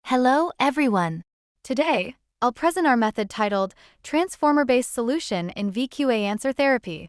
Hello, everyone. Today, I'll present our method titled Transformer-Based Solution in VQA-AnswerTherapy.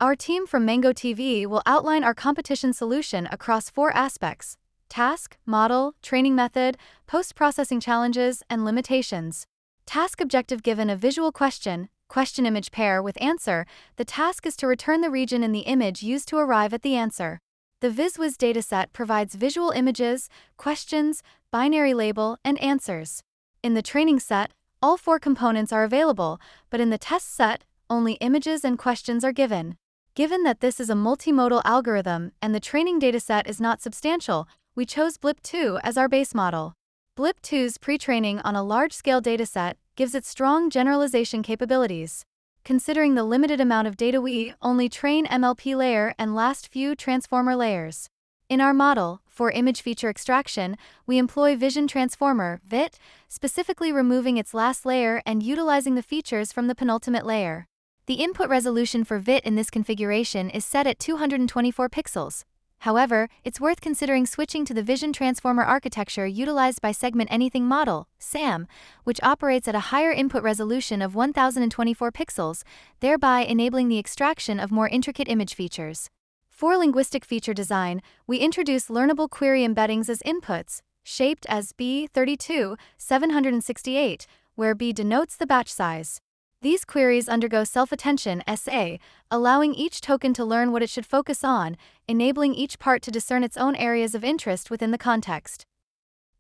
Our team from MGTV will outline our competition solution across 4 aspects: task, model, training method, post-processing challenges, and limitations. Task objective: given a visual question-image pair with answer, the task is to return the region in the image used to arrive at the answer. The VizWiz dataset provides visual images, questions, binary label, and answers. In the training set, all 4 components are available, but in the test set, only images and questions are given. Given that this is a multimodal algorithm and the training dataset is not substantial, we chose BLIP2 as our base model. BLIP2's pre-training on a large-scale dataset gives it strong generalization capabilities. Considering the limited amount of data, we only train MLP layer and last few transformer layers. In our model, for image feature extraction, we employ Vision Transformer (VIT), specifically removing its last layer and utilizing the features from the penultimate layer. The input resolution for VIT in this configuration is set at 224 pixels. However, it's worth considering switching to the Vision Transformer architecture utilized by Segment Anything Model (SAM), which operates at a higher input resolution of 1024 pixels, thereby enabling the extraction of more intricate image features. For linguistic feature design, we introduce learnable query embeddings as inputs, shaped as B32-768, where B denotes the batch size. These queries undergo self-attention (SA), allowing each token to learn what it should focus on, enabling each part to discern its own areas of interest within the context.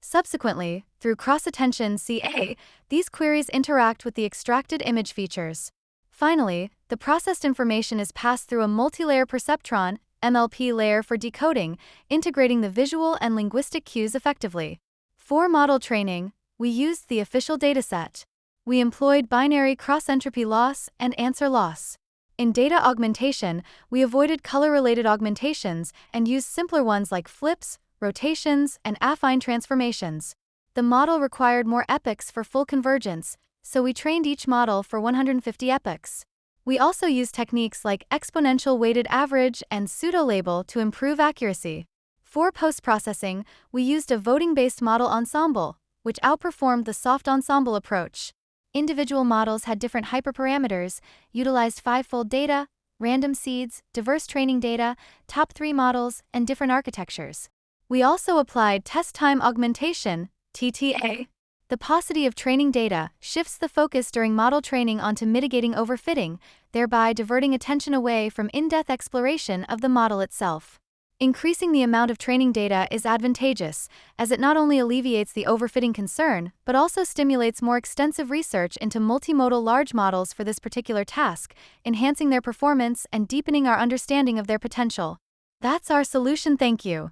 Subsequently, through cross-attention (CA), these queries interact with the extracted image features. Finally, the processed information is passed through a multi-layer perceptron (MLP) layer for decoding, integrating the visual and linguistic cues effectively. For model training, we used the official dataset. We employed binary cross-entropy loss and answer loss. In data augmentation, we avoided color-related augmentations and used simpler ones like flips, rotations, and affine transformations. The model required more epochs for full convergence, so we trained each model for 150 epochs. We also used techniques like exponential weighted average and pseudo-label to improve accuracy. For post-processing, we used a voting-based model ensemble, which outperformed the soft ensemble approach. Individual models had different hyperparameters, utilized 5-fold data, random seeds, diverse training data, top 3 models, and different architectures. We also applied test time augmentation, TTA. The paucity of training data shifts the focus during model training onto mitigating overfitting, thereby diverting attention away from in-depth exploration of the model itself. Increasing the amount of training data is advantageous, as it not only alleviates the overfitting concern, but also stimulates more extensive research into multimodal large models for this particular task, enhancing their performance and deepening our understanding of their potential. That's our solution. Thank you.